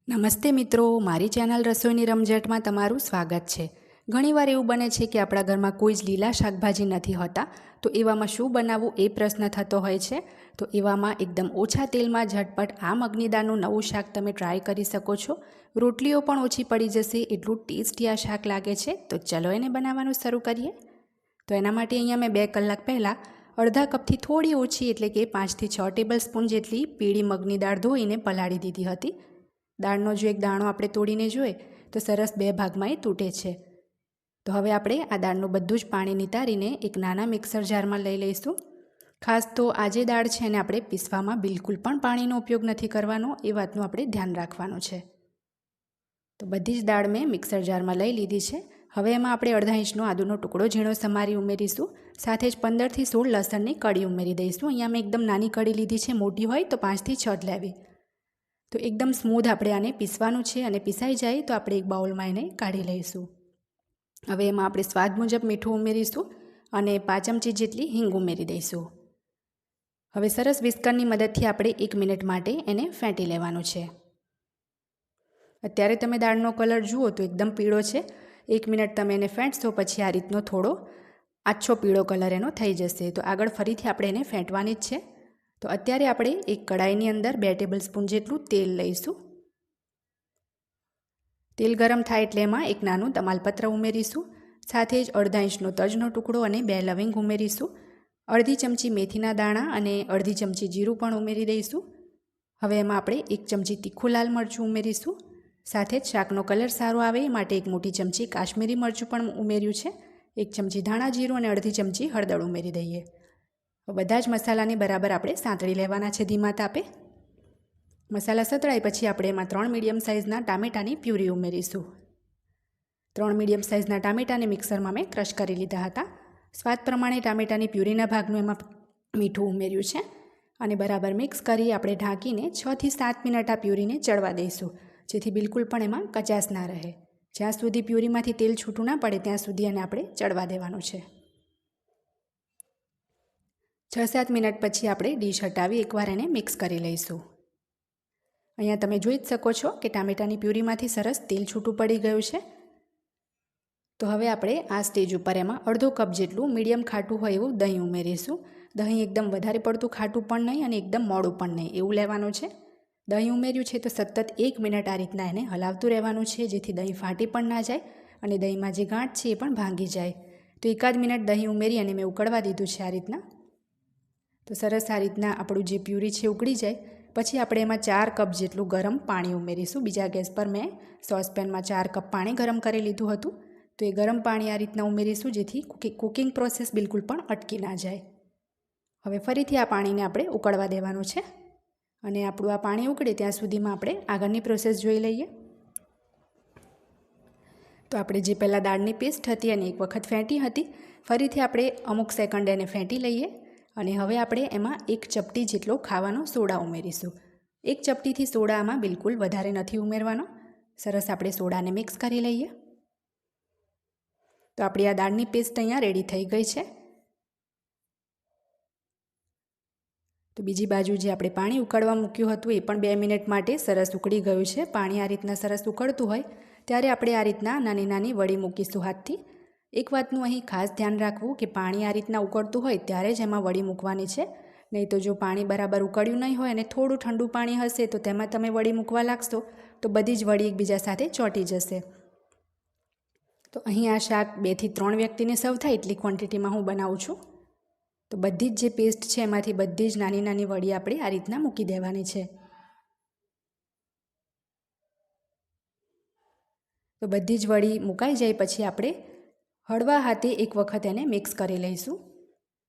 નમસ્તે મિત્રો, મારી ચેનલ રસોઈની રમઝટમાં તમારું સ્વાગત છે। ઘણીવાર એવું બને છે કે આપણા ઘરમાં કોઈ જ લીલા શાકભાજી નથી હોતા, તો એવામાં શું બનાવવું એ પ્રશ્ન થતો હોય છે। તો એવામાં એકદમ ઓછા તેલમાં ઝટપટ આ મગની દાળનું નવું શાક તમે ટ્રાય કરી શકો છો। રોટલીઓ પણ ઓછી પડી જશે, એટલું ટેસ્ટી આ શાક લાગે છે। તો ચલો એને બનાવવાનું શરૂ કરીએ। તો એના માટે અહીંયા મેં 2 કલાક પહેલાં અડધા કપથી થોડી ઓછી એટલે કે 5 થી 6 ટેબલ સ્પૂન જેટલી પીળી મગની દાળ ધોઈને પલાળી દીધી હતી। દાળનો જો એક દાણો આપણે તોડીને જોઈએ તો સરસ 2 ભાગમાં એ તૂટે છે। તો હવે આપણે આ દાળનું બધું જ પાણી નિતારીને એક નાના મિક્સર જારમાં લઈ લઈશું। ખાસ તો આ જે દાળ છે એને આપણે પીસવામાં બિલકુલ પણ પાણીનો ઉપયોગ નથી કરવાનો, એ વાતનું આપણે ધ્યાન રાખવાનું છે। તો બધી જ દાળ મેં મિક્સર જારમાં લઈ લીધી છે। હવે એમાં આપણે અડધા ઇંચનો આદુનો ટુકડો ઝીણો સમારી ઉમેરીશું, સાથે જ 15 થી 16 લસણની કળી ઉમેરી દઈશું। અહીંયા મેં એકદમ નાની કળી લીધી છે, મોટી હોય તો 5 થી 6 જ લેવી। તો એકદમ સ્મૂધ આપણે આને પીસવાનું છે, અને પીસાઈ જાય તો આપણે એક બાઉલમાં એને કાઢી લઈશું। હવે એમાં આપણે સ્વાદ મુજબ મીઠું ઉમેરીશું અને 5 ચમચી જેટલી હિંગ ઉમેરી દઈશું। હવે સરસ વિસ્કરની મદદથી આપણે 1 મિનિટ માટે એને ફેંટી લેવાનું છે। અત્યારે તમે દાળનો કલર જુઓ તો એકદમ પીળો છે। 1 મિનિટ તમે એને ફેંટશો પછી આ રીતનો થોડો આછો પીળો કલર એનો થઈ જશે। તો આગળ ફરીથી આપણે એને ફેંટવાની જ છે। તો અત્યારે આપણે એક કડાઈની અંદર 2 ટેબલ સ્પૂન જેટલું તેલ લઈશું। તેલ ગરમ થાય એટલે એમાં એક નાનું તમાલપત્ર ઉમેરીશું, સાથે જ અડધા ઇંચનો તજનો ટુકડો અને 2 લવિંગ ઉમેરીશું। અડધી ચમચી મેથીના દાણા અને અડધી ચમચી જીરું પણ ઉમેરી દઈશું। હવે એમાં આપણે 1 ચમચી તીખું લાલ મરચું ઉમેરીશું, સાથે જ શાકનો કલર સારો આવે એ માટે 1 મોટી ચમચી કાશ્મીરી મરચું પણ ઉમેર્યું છે। 1 ચમચી ધાણા જીરું અને અડધી ચમચી હળદર ઉમેરી દઈએ। બધા જ મસાલાને બરાબર આપણે સાંતળી લેવાના છે ધીમા તાપે। મસાલા સતળાય પછી આપણે એમાં 3 મીડિયમ સાઇઝના ટામેટાની પ્યુરી ઉમેરીશું। 3 મીડિયમ સાઇઝના ટામેટાને મિક્સરમાં મેં ક્રશ કરી લીધા હતા। સ્વાદ પ્રમાણે ટામેટાની પ્યુરીના ભાગનું એમાં મીઠું ઉમેર્યું છે, અને બરાબર મિક્સ કરી આપણે ઢાંકીને 6 થી 7 મિનિટ આ પ્યુરીને ચડવા દઈશું, જેથી બિલકુલ પણ એમાં કચાશ ના રહે। જ્યાં સુધી પ્યુરીમાંથી તેલ છૂટું ના પડે ત્યાં સુધી એને આપણે ચડવા દેવાનું છે। 6-7 મિનિટ પછી આપણે ડીશ હટાવી એકવાર એને મિક્સ કરી લઈશું। અહીંયા તમે જોઈ જ શકો છો કે ટામેટાની પ્યુરીમાંથી સરસ તેલ છૂટું પડી ગયું છે। તો હવે આપણે આ સ્ટેજ ઉપર એમાં અડધો કપ જેટલું મીડિયમ ખાટું હોય એવું દહીં ઉમેરીશું। દહીં એકદમ વધારે પડતું ખાટું પણ નહીં અને એકદમ મોડું પણ નહીં એવું લેવાનું છે। દહીં ઉમેર્યું છે તો સતત 1 મિનિટ આ રીતના એને હલાવતું રહેવાનું છે, જેથી દહીં ફાટી પણ ના જાય અને દહીંમાં જે ગાંઠ છે એ પણ ભાંગી જાય। તો 1 મિનિટ દહીં ઉમેરી અને મેં ઉકળવા દીધું છે આ રીતના। તો સરસ આ રીતના આપણું જે પ્યુરી છે ઉકળી જાય પછી આપણે એમાં 4 કપ જેટલું ગરમ પાણી ઉમેરીશું। બીજા ગેસ પર મેં સોસપેનમાં 4 કપ પાણી ગરમ કરી લીધું હતું। તો એ ગરમ પાણી આ રીતના ઉમેરીશું, જેથી કુકિંગ પ્રોસેસ બિલકુલ પણ અટકી ના જાય। હવે ફરીથી આ પાણીને આપણે ઉકળવા દેવાનું છે, અને આપણું આ પાણી ઉકળે ત્યાં સુધીમાં આપણે આગળની પ્રોસેસ જોઈ લઈએ। તો આપણે જે પહેલાં દાળની પેસ્ટ હતી અને એક વખત ફેંટી હતી, ફરીથી આપણે અમુક સેકન્ડ એને ફેંટી લઈએ, અને હવે આપણે એમાં 1 ચપટી જેટલો ખાવાનો સોડા ઉમેરીશું। 1 ચપટીથી સોડા આમાં બિલકુલ વધારે નથી ઉમેરવાનો। સરસ આપણે સોડાને મિક્સ કરી લઈએ। તો આપણી આ દાળની પેસ્ટ અહીંયા રેડી થઈ ગઈ છે। તો બીજી બાજુ જે આપણે પાણી ઉકળવા મૂક્યું હતું એ પણ 2 મિનિટ માટે સરસ ઉકળી ગયું છે। પાણી આ રીતના સરસ ઉકળતું હોય ત્યારે આપણે આ રીતના નાની નાની વડી મૂકીશું હાથથી। એક વાતનું અહીં ખાસ ધ્યાન રાખવું કે પાણી આ રીતના ઉકળતું હોય ત્યારે જ એમાં વડી મૂકવાની છે, નહીં તો જો પાણી બરાબર ઉકળ્યું નહીં હોય અને થોડું ઠંડુ પાણી હશે તો તેમાં તમે વડી મૂકવા લાગશો તો બધી જ વડી એકબીજા સાથે ચોંટી જશે। તો અહીં આ શાક 2 થી 3 વ્યક્તિને સર્વ થાય એટલી ક્વોન્ટિટીમાં હું બનાવું છું। તો બધી જ જે પેસ્ટ છે એમાંથી બધી જ નાની નાની વડી આપણે આ રીતના મૂકી દેવાની છે। તો બધી જ વડી મુકાઈ જાય પછી આપણે હળવા હાથે એક વખત એને મિક્સ કરી લઈશું।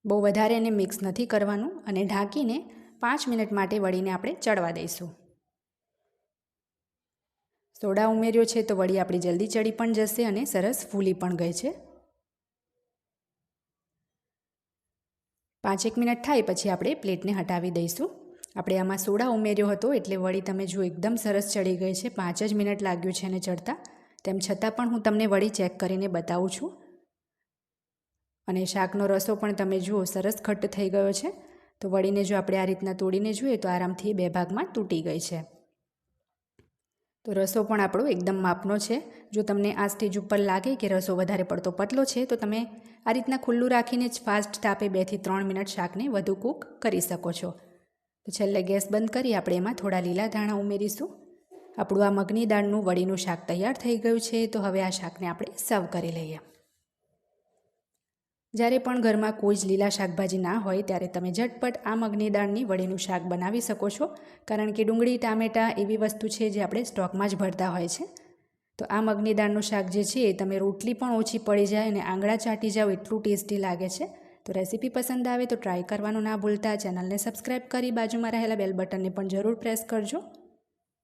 બહુ વધારે એને મિક્સ નથી કરવાનું, અને ઢાંકીને 5 મિનિટ માટે વડીને આપણે ચડવા દઈશું। સોડા ઉમેર્યો છે તો વડી આપણી જલ્દી ચડી પણ જશે અને સરસ ફૂલી પણ ગઈ છે। 5-1 મિનિટ થાય પછી આપણે પ્લેટને હટાવી દઈશું। આપણે આમાં સોડા ઉમેર્યો હતો એટલે વડી તમે જુઓ એકદમ સરસ ચડી ગઈ છે। 5 જ મિનિટ લાગ્યું છે એને ચડતા, તેમ છતાં પણ હું તમને વડી ચેક કરીને બતાવું છું। અને શાકનો રસો પણ તમે જુઓ સરસ ઘટ્ટ થઈ ગયો છે। તો વડીને જો આપણે આ રીતના તોડીને જોઈએ તો આરામથી 2 ભાગમાં તૂટી ગઈ છે। તો રસો પણ આપણો એકદમ માપનો છે. જો તમને આ સ્ટેજ ઉપર લાગે કે રસો વધારે પડતો પતલો છે તો તમે આ રીતના ખુલ્લું રાખીને જ ફાસ્ટ તાપે 2 થી 3 મિનિટ શાકને વધુ કૂક કરી શકો છો. તો છેલ્લે ગેસ બંધ કરી આપણે એમાં થોડા લીલા ધાણા ઉમેરીશું. આપણું આ મગની દાળનું વડીનું શાક તૈયાર થઈ ગયું છે. તો હવે આ શાકને આપણે સર્વ કરી લઈએ. જ્યારે પણ ઘરમાં કોઈ જ લીલા શાકભાજી ના હોય ત્યારે તમે ઝટપટ આ મગની દાળની વડીનું શાક બનાવી શકો છો. કારણ કે ડુંગળી ટામેટાં એવી વસ્તુ છે જે આપણે સ્ટોકમાં જ ભરતા હોય છે. તો આ મગની દાળનું શાક જે છે એ તમે રોટલી પણ ઓછી પડી જાય અને આંગળા ચાટી જાઓ એટલું ટેસ્ટી લાગે છે. તો રેસીપી પસંદ આવે તો ટ્રાય કરવાનું ના ભૂલતા. ચેનલને સબસ્ક્રાઈબ કરી બાજુમાં રહેલા બેલ બટનને પણ જરૂર પ્રેસ કરજો.